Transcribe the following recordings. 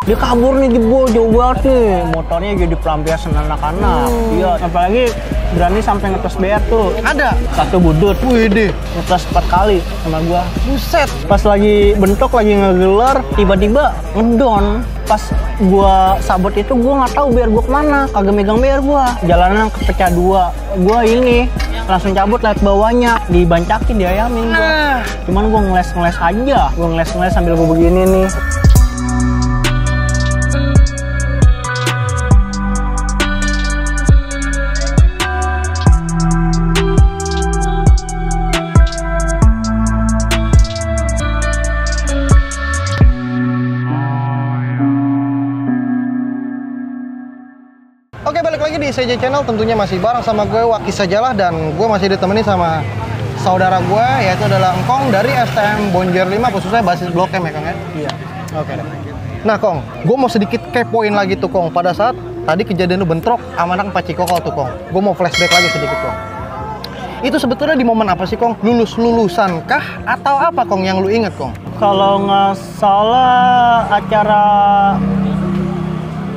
Dia kabur nih di bawah jauh banget nih. Motornya jadi pelampiasan anak-anak. Iya, apalagi berani sampai ngetes BR tuh. Ada? Satu budut. Wih deh. Ngetes 4 kali sama gua. Buset. Pas lagi bentok, lagi ngegelar, tiba-tiba ngedon. Pas gua sabot itu gua nggak tahu BR gua kemana. Kagak megang BR gua. Jalanan kepecah 2. Gua ini langsung cabut lewat bawahnya, dibancakin, diayamin gua. Cuman gua ngeles-ngeles aja. Gua ngeles-ngeles sambil gua begini nih. Oke, balik lagi di CJ Channel, tentunya masih bareng sama gue Waki Sajalah, dan gue masih ditemani sama saudara gue, yaitu adalah Engkong dari STM Bonjer 5, khususnya basis Blok M ya Kong ya? Iya. Oke. Nah Kong, gue mau sedikit kepoin lagi tuh Kong, pada saat tadi kejadian lu bentrok sama anak Pak Cikokol tuh Kong. Gue mau flashback lagi sedikit Kong. Itu sebetulnya di momen apa sih Kong? Lulus-lulusan kah? Atau apa Kong yang lu inget Kong? Kalau nggak salah acara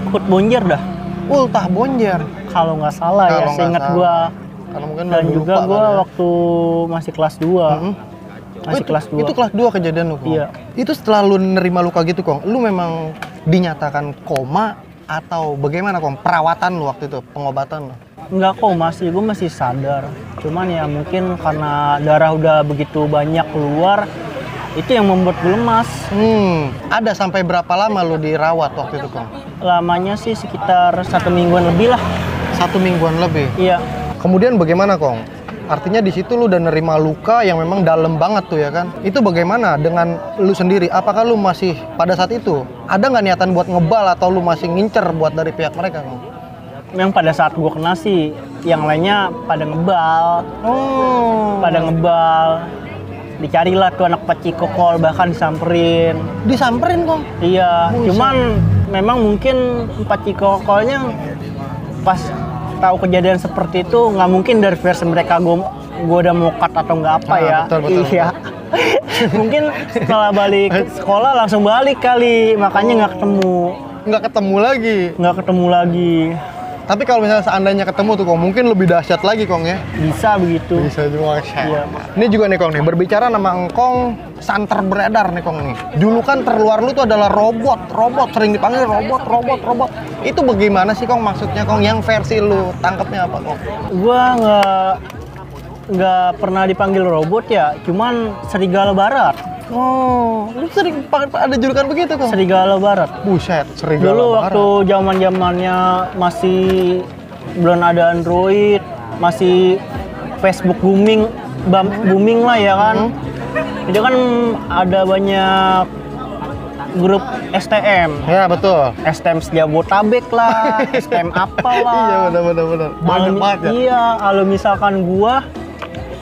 HUT Bonjer dah. Ultah Bonjer. Kalau nggak salah ya, seingat gua. Kalau mungkin Dan juga lupa gua ya. waktu masih kelas 2. Masih kelas 2. Itu kelas 2 kejadian lu Kong? Iya. Itu setelah lu nerima luka gitu Kong, lu memang dinyatakan koma atau bagaimana Kong? Perawatan lu waktu itu, pengobatan lu? Nggak kok, gue masih sadar. Cuman ya mungkin karena darah udah begitu banyak keluar, itu yang membuat gue lemas. Ada sampai berapa lama lu dirawat waktu itu Kong? Lamanya sih sekitar 1 mingguan lebih lah. 1 mingguan lebih? Iya. Kemudian bagaimana Kong? Artinya di situ lu udah nerima luka yang memang dalam banget tuh ya kan? Itu bagaimana dengan lu sendiri? Apakah lu masih pada saat itu ada nggak niatan buat ngebal atau lu masih ngincer buat dari pihak mereka Kong? Memang pada saat gue kena sih, yang lainnya pada ngebal. Pada ngebal. Dicarilah tuh anak Pak Cikokol, bahkan disamperin. Disamperin Kong? Iya, cuman memang mungkin Pak Cikokolnya pas tahu kejadian seperti itu, nggak mungkin dari versi mereka gue udah mau cut atau nggak apa ya. Betul. Iya. Mungkin setelah balik sekolah langsung balik kali, makanya nggak ketemu. Nggak ketemu lagi. Tapi kalau misalnya seandainya ketemu tuh Kong, mungkin lebih dahsyat lagi Kong ya? Bisa begitu. Bisa juga. Iya. Ini juga nih Kong nih, berbicara nama Engkong santer beredar nih Kong nih. Julukan terluar lu tuh adalah robot, sering dipanggil robot. Itu bagaimana sih Kong maksudnya Kong? Yang versi lu tangkapnya apa Kong? Gua nggak pernah dipanggil robot ya, cuman Serigala Barat. Oh, lu sering ada julukan begitu Kong? Serigala Barat. Buset, Serigala Dulu Barat. waktu zamannya masih belum ada Android, masih Facebook booming lah ya kan. Itu kan ada banyak grup STM. Ya betul. STM Jabotabek lah, STM apalah. Iya benar. Banyak banget ya. Iya, kalau misalkan gua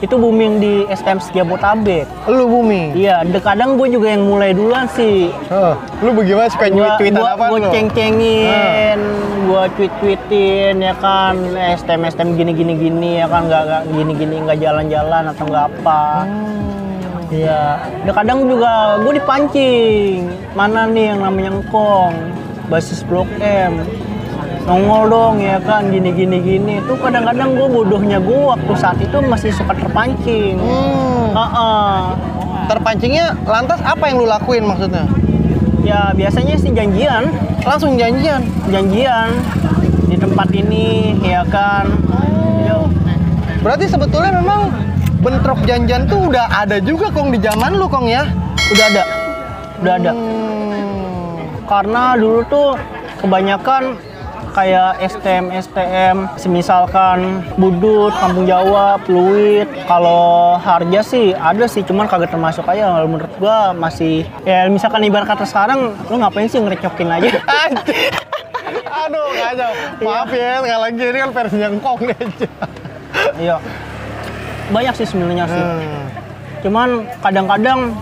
itu booming di STM Jabotabek. Lu booming? Iya, kadang gue juga yang mulai duluan sih. Lu bagaimana suka tweet-tweetan apa lu? Gue ceng-cengin, gue tweet-tweetin ya kan, STM gini ya kan, nggak gini nggak jalan-jalan atau nggak apa. Iya, kadang juga gue dipancing. Mana nih yang namanya Engkong, basis Blok M. Nongol dong ya kan, gini. Itu kadang-kadang gue bodohnya gue waktu saat itu masih suka terpancing. Terpancingnya lantas apa yang lu lakuin maksudnya? Ya biasanya sih janjian. Langsung janjian di tempat ini ya kan. Berarti sebetulnya memang bentrok janjian tuh udah ada juga Kong di zaman lu Kong ya? Udah ada. Karena dulu tuh kebanyakan kayak STM, semisalkan Budut, Kampung Jawa, Pluit. Kalau Harja sih ada sih, cuman kagak termasuk aja. Kalau menurut gua masih, ya misalkan ibarat kata sekarang, lu ngapain sih ngerecokin aja? Aduh, kacau. Maaf ya, sekali lagi ini kan versinya Engkong aja. Iya, banyak sih sebenarnya sih. Cuman kadang-kadang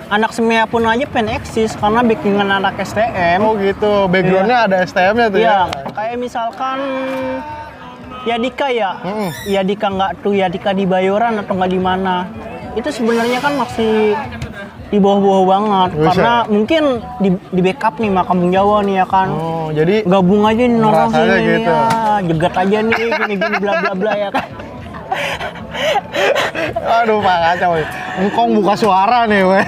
anak semea pun aja pengen eksis karena backingan anak STM. Oh gitu, backgroundnya ada STM-nya tuh ya? Kayak misalkan Yadika ya, Yadika nggak tuh Yadika di Bayoran atau nggak di mana. Itu sebenarnya kan masih di bawah-bawah banget. Buset. Karena mungkin di backup nih sama Kampung Jawa nih ya kan. Oh, jadi Gabung aja nih nongkrong Ngerasanya sini gitu. ya, jegat aja nih gini-gini bla bla bla ya kan. aduh Pak kacau nih. Engkong buka suara nih, wes.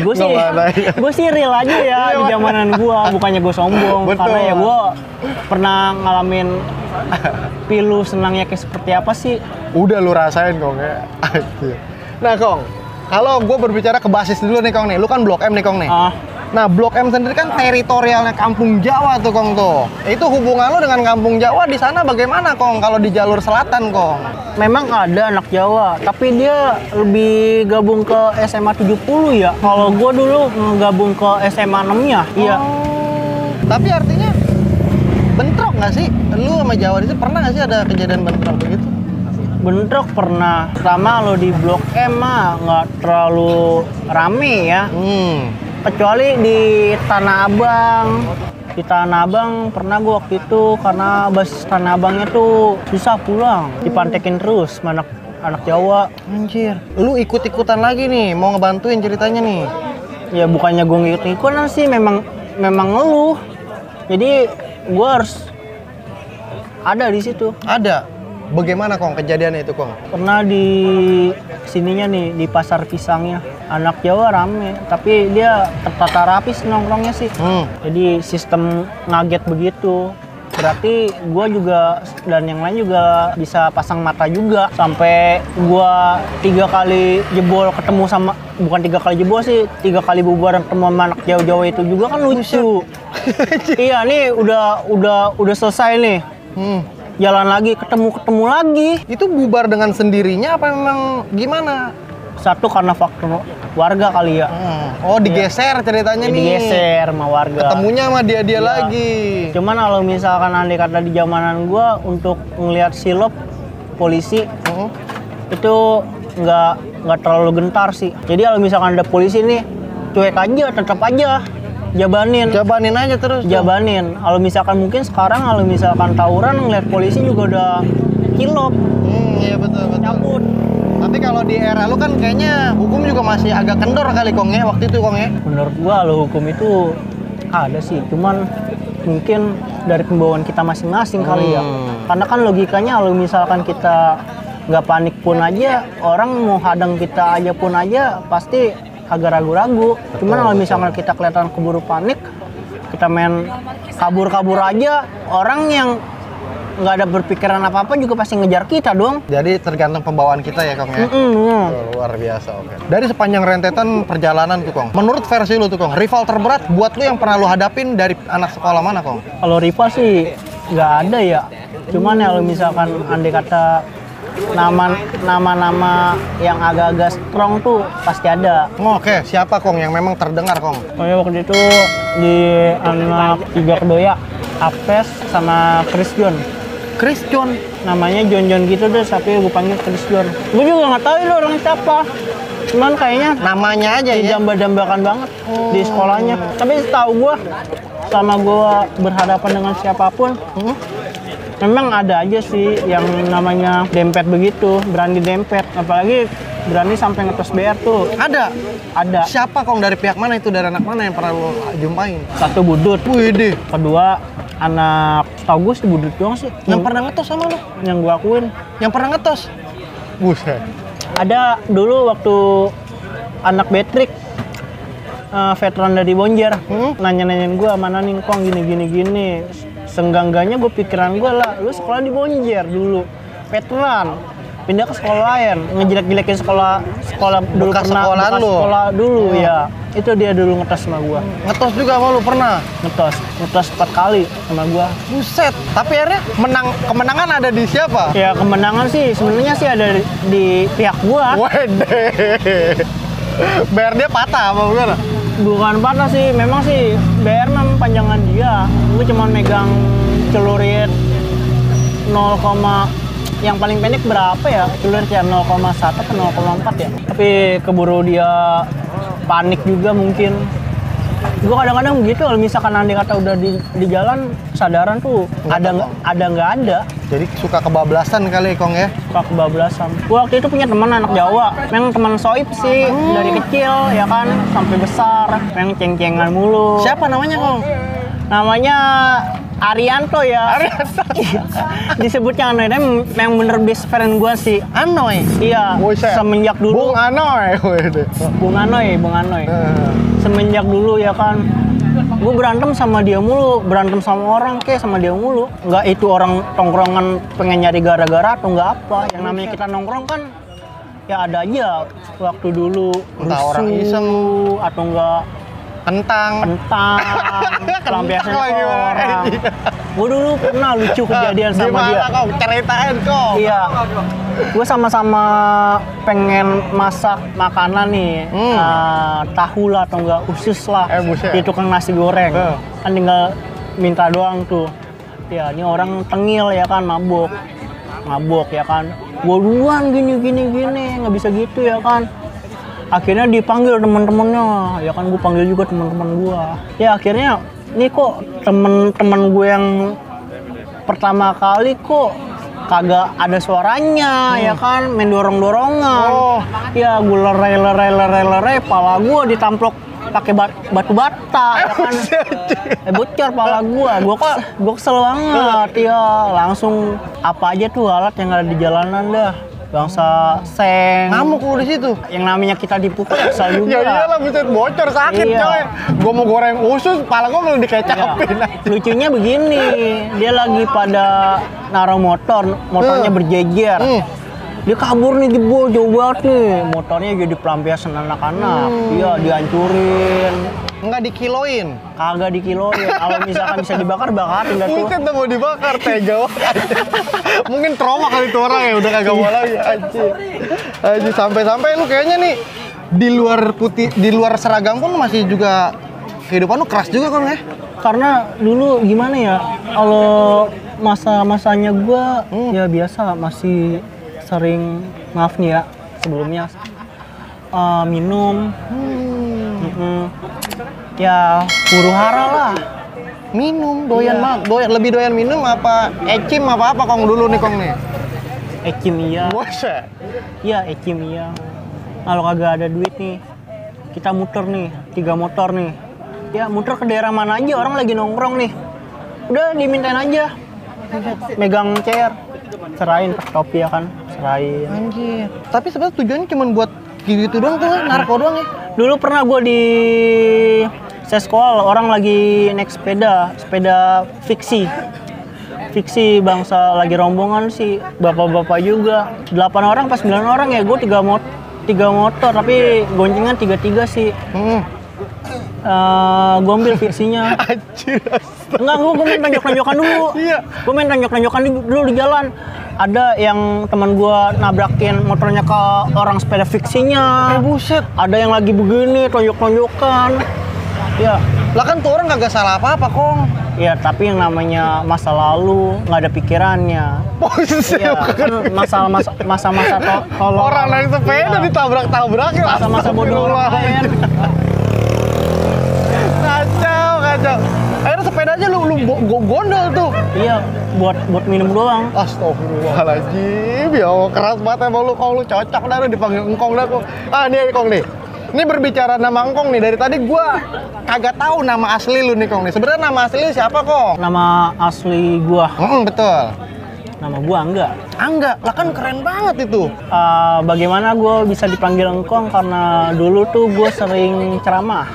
Gue sih real aja ya di zamanan gua, bukannya gue sombong. Betul. Karena ya gua pernah ngalamin pilu senangnya kayak seperti apa sih. Udah lu rasain Kong ya. Anjir. Nah Kong, kalau gue berbicara ke basis dulu nih Kong nih, lu kan Blok M nih Kong nih. Nah Blok M sendiri kan teritorialnya Kampung Jawa tuh Kong tuh. Itu hubungan lu dengan Kampung Jawa di sana bagaimana Kong kalau di jalur selatan Kong? Memang ada anak Jawa, tapi dia lebih gabung ke SMA 70 ya. Kalau gua dulu gabung ke SMA 6-nya. Iya. Tapi artinya bentrok nggak sih? Lu sama Jawa di situ pernah nggak sih ada kejadian bentrok begitu? Bentrok pernah. Pertama lo di Blok M mah nggak terlalu rame ya. Kecuali di Tanah Abang. Di Tanah Abang pernah gua waktu itu karena basis Tanah Abangnya tuh susah pulang, dipantekin terus sama anak Jawa. Anjir, lu ikut-ikutan lagi nih, mau ngebantuin ceritanya nih. Ya bukannya gua ngikut-ikutan sih, memang ngeluh. Jadi gua harus ada di situ. Ada. Bagaimana Kong kejadiannya itu Kong? Pernah di sininya nih, di Pasar Pisangnya. Anak Jawa rame, tapi dia tertata rapi nongkrongnya sih. Jadi sistem ngaget begitu. Berarti gua juga dan yang lain juga bisa pasang mata juga. Sampai gua 3 kali jebol ketemu sama, bukan 3 kali jebol sih, 3 kali bubar ketemu sama anak Jawa itu juga kan lucu. Iya nih udah selesai nih. Jalan lagi, ketemu lagi. Itu bubar dengan sendirinya apa memang gimana? Satu karena faktor warga kali ya. Oh digeser ceritanya nih. Digeser sama warga. Ketemunya sama dia Iya. lagi. Cuman kalau misalkan andai kata di zamanan gua untuk ngelihat silop polisi itu nggak terlalu gentar sih. Jadi kalau misalkan ada polisi nih cuek aja, tetap aja jabanin aja terus. Jabanin. Kalau misalkan mungkin sekarang kalau misalkan tawuran ngeliat polisi juga udah kilop. Iya betul. Cabut. Tapi kalau di era lu kan kayaknya hukum juga masih agak kendor kali Kong ya waktu itu Kong ya. Menurut gua lo hukum itu ada sih, cuman mungkin dari pembawaan kita masing-masing kali ya. Karena kan logikanya kalau misalkan kita nggak panik pun aja, orang mau hadang kita aja pun aja pasti agak ragu-ragu. Cuman kalau misalkan kita kelihatan keburu panik, kita main kabur-kabur aja, orang yang nggak ada berpikiran apa-apa juga pasti ngejar kita dong. Jadi tergantung pembawaan kita ya Kong ya. Luar biasa, oke. Dari sepanjang rentetan perjalanan tuh Kong, menurut versi lu tuh Kong, rival terberat buat lu yang pernah lu hadapin dari anak sekolah mana Kong? Kalau rival sih nggak ada ya. Cuman ya kalau misalkan andai kata nama-nama yang agak-agak strong tuh pasti ada. Oke, siapa Kong yang memang terdengar Kong? Kayak waktu itu di anak 3 Kedoya, Apes sama Chris John. Namanya John gitu deh, tapi gue panggil Chris John. Gue juga nggak tahu itu orang siapa. Cuman kayaknya namanya aja ya. Didamba-dambakan banget di sekolahnya. Tapi setahu gue, sama gue berhadapan dengan siapapun, memang ada aja sih yang namanya dempet begitu, berani dempet. Apalagi berani sampai ngetos BR tuh. Ada? Ada. Siapa Kong, dari pihak mana itu, dari anak mana yang pernah lo jumpain? Satu budut. Widih. Kedua anak, tau gue sih budut doang sih. Yang pernah ngetos sama lo? Yang gue akuin. Yang pernah ngetos? Buset. Ada dulu waktu anak Betrik, veteran dari Bonjer, nanya-nanyain gue, mana nih Kong gini. Senggangganya gue pikiran gue lah, lu sekolah di Bonjer dulu, veteran, pindah ke sekolah lain, ngejelek-jelekin sekolah dulu bekas pernah, sekolahan bekas lu? sekolah dulu ya. Itu dia dulu ngetes sama gue. Ngetos juga sama lu pernah? Ngetos 4 kali sama gue. Buset, tapi akhirnya kemenangan ada di siapa? Ya kemenangan sih sebenarnya sih ada di pihak gue. Wede. BR dia patah apa gimana? Bukan patah sih, memang sih BR memang panjangan dia. Gue cuma megang celurit 0, yang paling pendek berapa ya? Celurit ya 0,1 atau 0,4 ya. Tapi keburu dia panik juga mungkin. Gue kadang-kadang begitu, kalau misalkan andai kata udah di jalan sadaran tuh ada nggak ada. Jadi suka kebablasan kali Kong ya? Suka kebablasan. Gue waktu itu punya teman anak Jawa, memang teman soib sih dari kecil ya kan sampai besar, memang ceng-cengan mulu. Siapa namanya Kong? Namanya Arianto ya. Arianto. Disebutnya Anoy, memang bener best friend gue sih. Anoy? Iya, semenjak dulu. Bung Anoy. Bung Anoy. Semenjak dulu ya kan, gue berantem sama dia mulu, berantem sama orang kayak sama dia mulu. Nggak itu orang tongkrongan pengen nyari gara-gara atau nggak apa. Yang namanya kita nongkrong kan, ya ada aja waktu dulu. Entah orang iseng atau enggak kentang pelampiasan orang. Gue dulu pernah lucu kejadian sama dia. Gimana Kong? Ceritain Kong. Iya, gue sama-sama pengen masak makanan nih, tahu lah atau enggak usus lah di tukang nasi goreng. Kan tinggal minta doang tuh. Ya ini orang tengil ya kan, mabok ya kan. Gue duluan gini nggak bisa gitu ya kan. Akhirnya dipanggil teman-temannya, ya kan gue panggil juga teman-teman gue. Ya akhirnya, nih kok temen-temen gue yang pertama kali kok kagak ada suaranya, ya kan main dorong-dorongan. Ya gue lerai, pala gue ditamplok pakai batu bata, ya kan. Bocor pala gue kesel banget ya. Langsung apa aja tuh alat yang ada di jalanan dah. Bangsa seng. Ngamuk lu di situ. Yang namanya kita dipukul kesal juga. Ya iyalah buset bocor sakit coy. Gua mau goreng usus, pala gua belum dikecapin. Lucunya begini, dia lagi pada naruh motornya berjejer. Dia kabur nih jebol jauh banget nih. Motornya jadi pelampiasan anak-anak. Iya, dihancurin. Enggak dikiloin. Kagak dikiloin. Kalau misalkan bisa dibakar, bakarin dah tuh. Mungkin mau dibakar, tega banget. Mungkin trauma kali itu orang ya, udah kagak mau lagi anjir. Sampai-sampai lu kayaknya nih di luar seragam pun masih juga kehidupan lu keras juga Kong ya? Karena dulu gimana ya, kalau masa-masanya gua ya biasa masih sering, maaf nih ya sebelumnya, minum. Ya huru hara lah. Minum, lebih doyan minum apa ecim apa Kong dulu nih Kong nih? Ecim iya. Buset. Iya ecim iya. Kalau kagak ada duit nih, kita muter nih, 3 motor nih. Ya muter ke daerah mana aja, orang lagi nongkrong nih. Udah dimintain aja. Megang chair, serahin pakai topi ya kan, serahin. Anjir. Tapi sebenarnya tujuannya cuma buat gitu doang tuh, narko doang ya? Dulu pernah gue di sekolah, orang lagi naik sepeda fiksi bangsa lagi rombongan sih, bapak-bapak juga 8 orang pas 9 orang ya, gue 3 motor tapi goncengan 3 sih. Gue ambil fiksinya. Enggak, gue main tonjok-tonjokan dulu. Gue main tonjok-tonjokan dulu di jalan. Ada yang teman gue nabrakin motornya ke orang sepeda fiksinya. Buset. Ada yang lagi begini, tonjok-tonjokan. Ya. Lah kan tuh orang kagak salah apa-apa Kong. Ya, tapi yang namanya masa lalu nggak ada pikirannya. Iya, kan masa-masa tolong. Orang naik sepeda ditabrak-tabrak ya. Masa-masa bodoh orang lain. Kacau. Akhirnya sepeda aja lu gondol tuh. Iya, buat minum doang. Astagfirullahaladzim, ya Allah, keras banget emang lu Kong, lu cocok dah lu dipanggil Engkong dah Kong. Nih Kong nih. Ini berbicara nama Engkong nih, dari tadi gua kagak tahu nama asli lu nih Kong nih. Sebenarnya nama asli lu siapa Kong? Nama asli gua. Betul. Nama gua Angga. Lah kan keren banget itu. Bagaimana gua bisa dipanggil Engkong? Karena dulu tuh gua sering ceramah.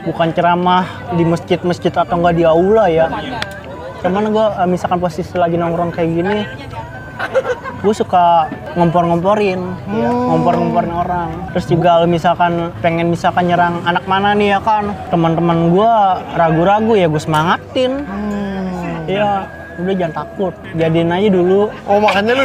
Bukan ceramah di masjid atau enggak di aula ya. Cuman gue misalkan posisi lagi nongkrong kayak gini, gue suka ngompor-ngomporin orang. Terus juga misalkan pengen nyerang anak mana nih ya kan, teman-teman gue ragu-ragu ya gue semangatin. Ya udah jangan takut, jadiin aja dulu. Oh makanya lu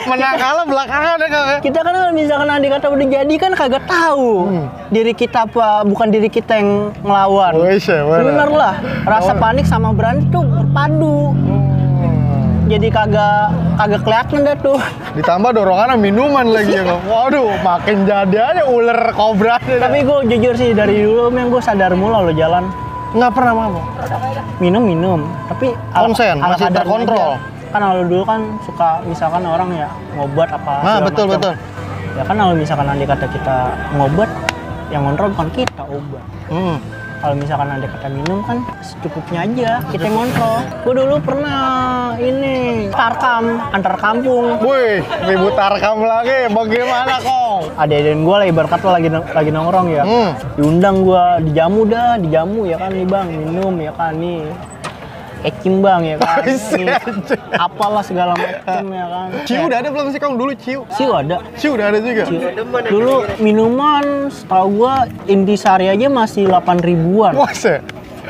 menang kalah belakangan ya Kang. Kita kan misalkan adik kata udah jadi kan kagak tahu diri kita apa, bukan diri kita yang ngelawan. Bener lah, rasa panik sama berani tuh berpadu. jadi kagak kelihatan dah tuh. Ditambah dorongan minuman lagi ya Kong. Waduh, makin jadi aja ular kobra. Tapi gue jujur sih dari dulu memang gue sadar mula lo jalan. Nggak pernah mabok. Minum, tapi Konsen, masih kadarnya terkontrol. aja. Kan kalau dulu kan suka misalkan orang ya ngobat apa Nah, segala betul macam. betul. Ya kan kalau misalkan nanti kata kita ngobat, yang ngontrol bukan kita obat. Kalau misalkan ada kata minum kan secukupnya aja kita yang ngontrol. Gue dulu pernah ini tarkam antar kampung. Wih, ribut tarkam lagi. Bagaimana Kong? Ada-adain gue lah ibarat kata lagi nongkrong ya. Diundang gue dijamu ya kan nih bang minum ya kan nih. Ecim bang ya kan. Nih, apalah segala macam ya kan. Ciu udah ada belum sih Kong dulu ciu? Ciu ada. Ciu udah ada juga. Dulu minuman setahu gua intisari aja masih 8 ribuan. Wah, se.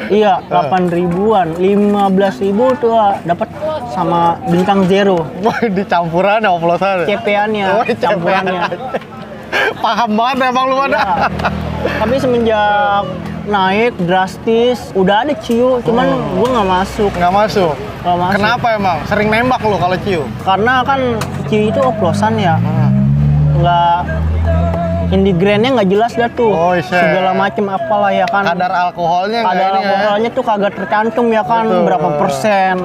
Iya, 8 ribuan. 15.000 tuh dapat sama bintang zero. Wah, dicampuran ya oplosan. CP-annya, Oh, campurannya. Paham banget emang lu pada. Ya. Tapi semenjak naik drastis, udah ada ciu, cuman gua nggak masuk. Nggak masuk. Nggak masuk. Kenapa emang? Sering nembak lu kalau ciu? Karena kan ciu itu oplosan ya. Nggak indigrainnya nggak jelas dah tuh. Oh, iya. Segala macem apalah ya kan. Kadar alkoholnya nggak Kadar ini ya? alkoholnya tuh kagak tercantum ya kan. Betul. Berapa persen.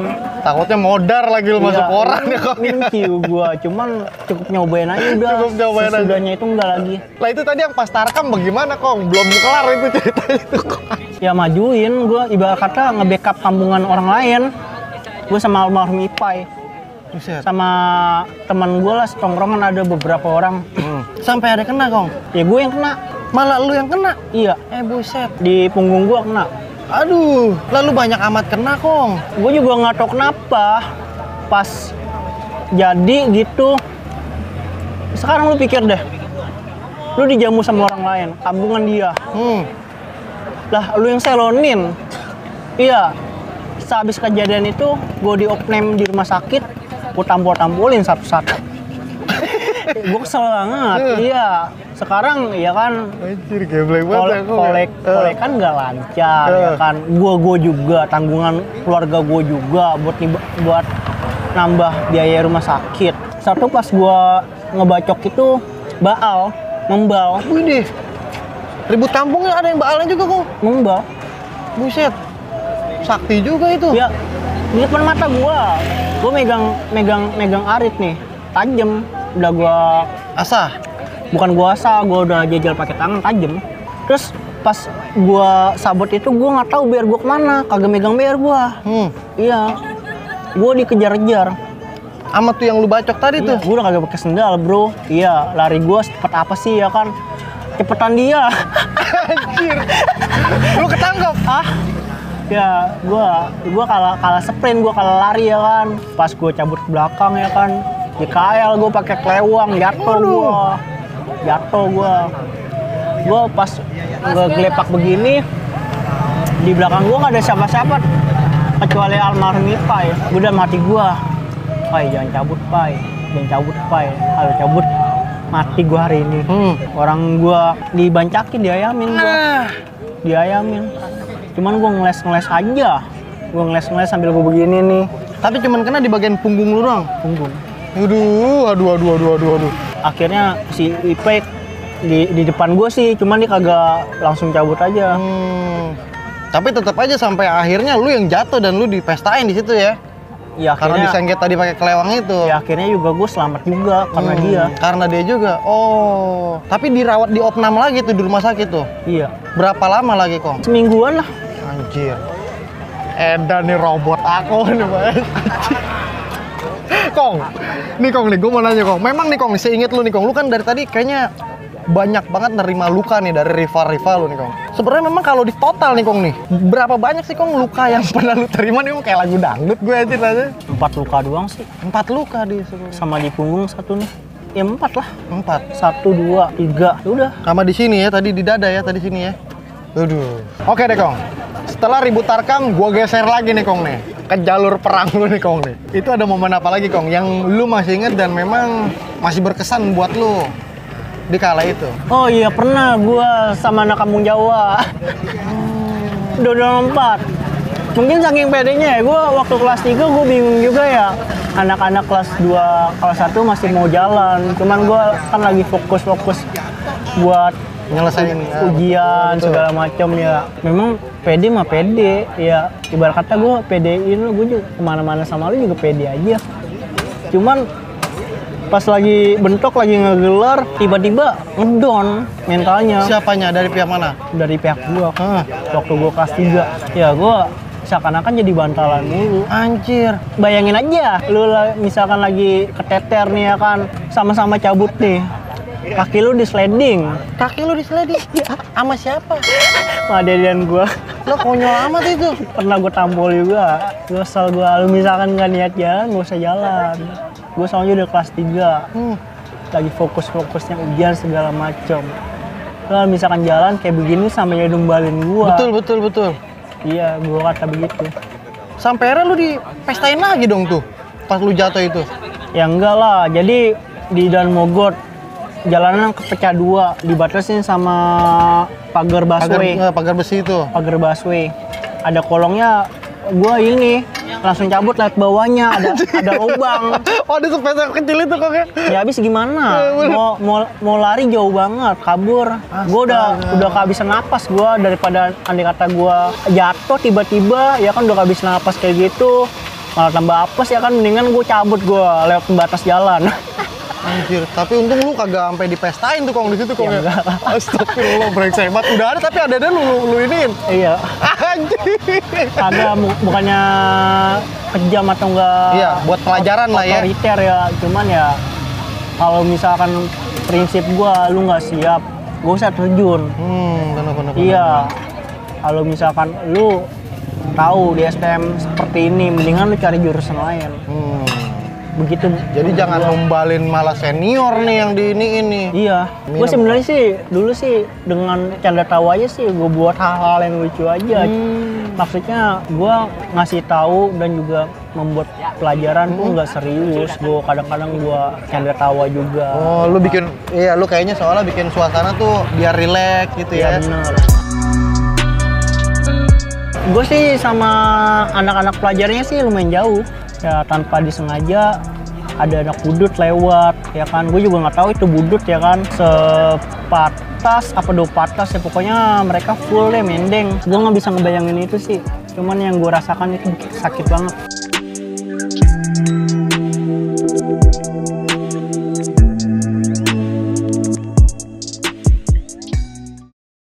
Takutnya modar lagi lu masuk koran ya Kong. Ini ciu gua, cuman cukup nyobain aja udah. Cukup nyobain aja. Sesudahnya itu enggak lagi. Lah itu tadi yang pas tarkam bagaimana Kong? Belum kelar itu ceritanya tuh Kong. Ya majuin gua ibarat kata nge-backup kampungan orang lain. Gua sama almarhum Ipai. Buset. Sama teman gua lah setongkrongan ada beberapa orang. Sampai ada kena Kong? Ya gue yang kena. Malah lu yang kena? Iya, Buset. di punggung gua kena. Aduh, lalu banyak amat kena Kong. Gue juga nggak tahu kenapa pas jadi gitu. Sekarang lu pikir deh, lu dijamu sama orang lain, kampungan dia. Lah, lu yang selonin. Iya, sehabis kejadian itu gue diopname di rumah sakit, gue tampol-tampolin satu-satu. Gue kesel banget. Iya, sekarang ya kan Anjir, geblek banget kolek kan nggak lancar ya kan. Gua juga tanggungan keluarga gua juga buat nambah biaya rumah sakit. Satu pas gua ngebacok itu membal. Wih, ribut kampungnya ada yang baalnya juga Kong. Membal. Buset. Sakti juga itu. Ya, di depan mata gua megang arit nih, tajam. Udah gua Asah. bukan gua asal, gua udah jajal pakai tangan tajam. Terus pas gua sabot itu gua nggak tahu biar gua kemana, kagak megang biar gua. Iya, gua dikejar-kejar. Sama tuh yang lu bacok tadi tuh. Gua udah kagak pakai sendal bro. Iya, lari gua cepet apa sih ya kan? Cepetan dia. Anjir. Lu ketangkep? Ya, gua kalah sprint, gua kalah lari ya kan. Pas gua cabut ke belakang ya kan, di KL gua pakai kelewang, jatuh gua pas ngegelepak begini, di belakang gua nggak ada siapa-siapa kecuali almarhum Ipai. Udah mati gua. Pai, jangan cabut Pai, kalau cabut mati gua hari ini. Orang gua dibancakin, diayamin. Cuman gua ngeles aja. Gua ngeles sambil gua begini nih. Tapi cuman kena di bagian punggung lu doang. Punggung. Aduh. Akhirnya si Ipe di depan gue sih, cuman dia kagak langsung cabut aja. Tapi tetap aja sampai akhirnya lu yang jatuh dan lu dipestain di situ ya. Ya Karena akhirnya, disengket tadi pakai kelewang itu. ya akhirnya juga gue selamat juga karena dia. Karena dia juga. Oh. Tapi dirawat di opnam lagi tuh di rumah sakit tuh. Iya. Berapa lama lagi Kong? Semingguan lah. Anjir. Edan nih robot aku nih Mas. Kong, gue mau nanya Kong. Memang nih Kong, seinget lu nih Kong, lu kan dari tadi kayaknya banyak banget nerima luka nih dari rival-rival lu nih Kong. Sebenarnya memang kalau di total nih Kong nih, berapa banyak sih Kong luka yang pernah lu terima nih Kong? Kayak lagu dangdut gue aja aja. 4 luka doang sih. 4 luka di sebenarnya. Sama di punggung satu nih. Ya 4 lah. 4. 1, 2, 3. Ya udah. Sama di sini ya, tadi di dada ya, tadi sini ya. Aduh. Oke deh Kong. Setelah ribut tarkam, gue geser lagi nih Kong nih. Ke jalur perang lu nih Kong nih. Itu ada momen apa lagi Kong yang lu masih inget dan memang masih berkesan buat lu di kala itu? Oh iya, pernah gua sama anak kampung Jawa. Udah lompat. Mungkin saking pedenya ya, gua waktu kelas 3 gua bingung juga ya. anak-anak kelas 2, kelas 1 masih mau jalan. Cuman gue kan lagi fokus buat Nyelesain ujian segala macam ya. Memang pede mah pede ya. Ibarat kata gue pedein lu, gue juga kemana-mana sama lu juga pede aja. Cuman pas lagi bentrok, lagi ngegelar, tiba-tiba ngedown mentalnya. Siapanya? Dari pihak mana? Dari pihak gue. Waktu gue kelas 3 ya gue seakan-akan jadi bantalan mulu. Anjir. Bayangin aja, lu misalkan lagi keteter nih ya kan, sama-sama cabut nih. Kaki lu di sliding. Kaki lu di sliding? Sama siapa? Madedian gua. Lo konyol amat itu. Pernah gua tampol juga. Kesel gua, lu misalkan nggak niat jalan, nggak usah jalan. Gua soalnya udah kelas 3. Lagi fokus-fokusnya ujian segala macem. Kalau misalkan jalan kayak begini sampai numbalin gua. Betul. Iya, gua kata begitu. Sampai akhirnya lu dipestain lagi dong tuh pas lu jatuh itu. Ya enggak lah, jadi di Dan Mogot jalanan kepecah 2, dibatasin sama pagar busway. Pagar besi itu. Pagar busway. Ada kolongnya, gua ini langsung cabut lihat bawahnya ada lubang. Oh, ada sepeda kecil itu kok ya. Ya habis gimana? Mau lari jauh banget, kabur. Gua udah kehabisan napas gua, daripada andai kata gua jatuh tiba-tiba ya kan udah kehabisan napas kayak gitu. Malah tambah apes ya kan, mendingan gua cabut gua lewat batas jalan. Anjir, tapi untung lu kagak sampai dipestain tuh Kong di situ Kong ya. Enggak. Astagfirullah, brengsek hebat. Udah ada tapi ada lu iniin. Iya. Anjir. Ada bukannya kejam atau enggak. Iya, buat pelajaran lah ya. Otoriter ya, cuman ya kalau misalkan prinsip gua lu nggak siap, gua usah terjun. Benar. Iya. Kalau misalkan lu tahu di STM seperti ini, mendingan lu cari jurusan lain. Begitu. Jadi jangan numbalin malah senior nih yang di ini. Iya. Gue sebenarnya sih dulu sih dengan canda tawa aja sih gue buat hal-hal yang lucu aja. Maksudnya gue ngasih tahu dan juga membuat pelajaran tuh nggak serius. Gue kadang-kadang gue canda tawa juga. Oh, lu bikin, iya lu kayaknya soalnya bikin suasana tuh biar rileks gitu ya. Iya bener. Gue sih sama anak-anak pelajarnya sih lumayan jauh. Ya tanpa disengaja ada anak budut lewat ya kan, gue juga nggak tahu itu budut ya kan, sepatas apa 2 patas ya, pokoknya mereka full deh mendeng. Gue nggak bisa ngebayangin itu sih, cuman yang gue rasakan itu sakit banget.